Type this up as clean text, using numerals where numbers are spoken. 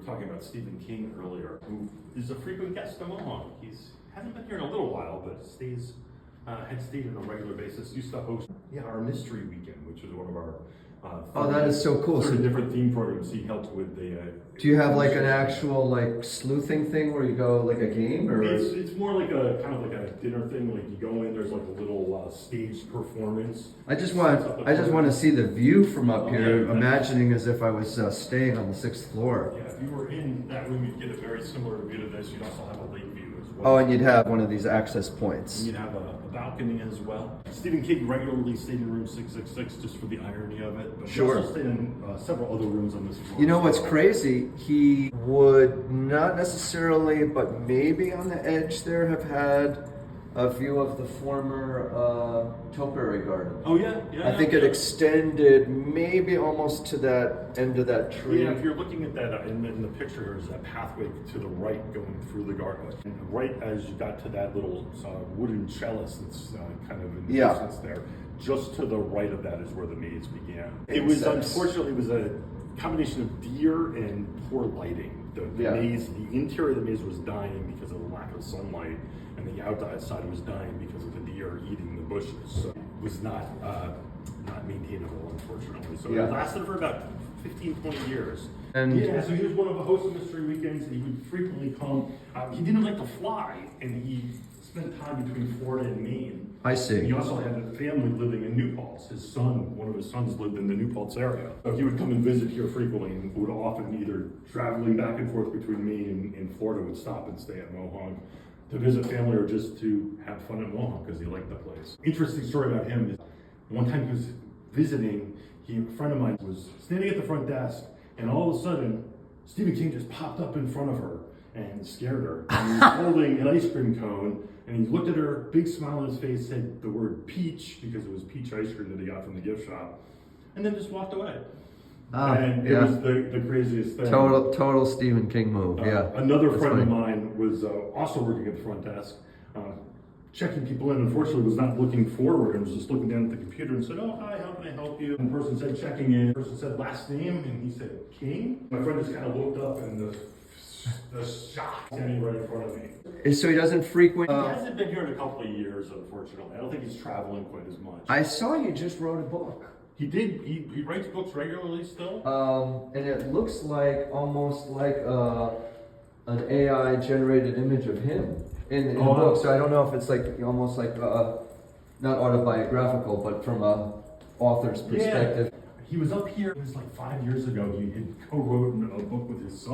talking about Stephen King earlier, who is a frequent guest of Mohunk. Hasn't been here in a little while, but had stayed on a regular basis. Used to host our mystery weekend, which was one of our oh, that is so cool. 30 different theme programs he helped with. Do you have like an actual like sleuthing thing where you go like a game, or it's more like a kind of like a dinner thing. Like you go in, there's like a little staged performance. I just want to see the view from up here, imagining as if I was staying on the 6th floor. Yeah, if you were in that room, you'd get a very similar view to this. You'd also have a lake view as well. Oh, and you'd have one of these access points. And you'd have a balcony as well. Stephen King regularly stayed in room 666 just for the irony of it. But Sure. He also stayed in several other rooms on this floor. You know what's crazy? He would not necessarily, but maybe on the edge there, have had a view of the former topiary garden. Oh yeah, I think it extended maybe almost to that end of that tree. Yeah, if you're looking at that in the picture, there's that pathway to the right going through the garden. And right as you got to that little wooden trellis that's kind of in the distance there, just to the right of that is where the maze began. Unfortunately, it was a combination of deer and poor lighting. The maze, the interior of the maze was dying because of the lack of sunlight, and the outside was dying because of the deer eating the bushes. So it was not maintainable, unfortunately. So it lasted for about 15, 20 years. And so he was one of the hosts of Mystery Weekends, and he would frequently come. He didn't like to fly, and he spent time between Florida and Maine. I see. He also had a family living in New Paltz. One of his sons lived in the New Paltz area. So he would come and visit here frequently, and would often either traveling back and forth between Maine and Florida would stop and stay at Mohunk to visit family or just to have fun at Mohunk because he liked the place. Interesting story about him is one time he was visiting, a friend of mine was standing at the front desk, and all of a sudden, Stephen King just popped up in front of her and scared her. And he was holding an ice cream cone, and he looked at her, big smile on his face, said the word peach, because it was peach ice cream that he got from the gift shop, and then just walked away. And it was the craziest thing. Total Stephen King move, Another friend of mine was also working at the front desk, checking people in. Unfortunately, was not looking forward and was just looking down at the computer and said, "Oh, hi, how can I help you?" And the person said, "Checking in." The person said, "Last name," and he said, "King." My friend just kind of looked up, and the shock standing right in front of me. So he doesn't frequent. He hasn't been here in a couple of years, unfortunately. I don't think he's traveling quite as much. I saw you just wrote a book. He did. He writes books regularly still. And it looks like almost like an AI generated image of him in the book. So I don't know if it's like almost like not autobiographical, but from a author's perspective. Yeah. He was up here. It was like 5 years ago. He had co-wrote a book with his son.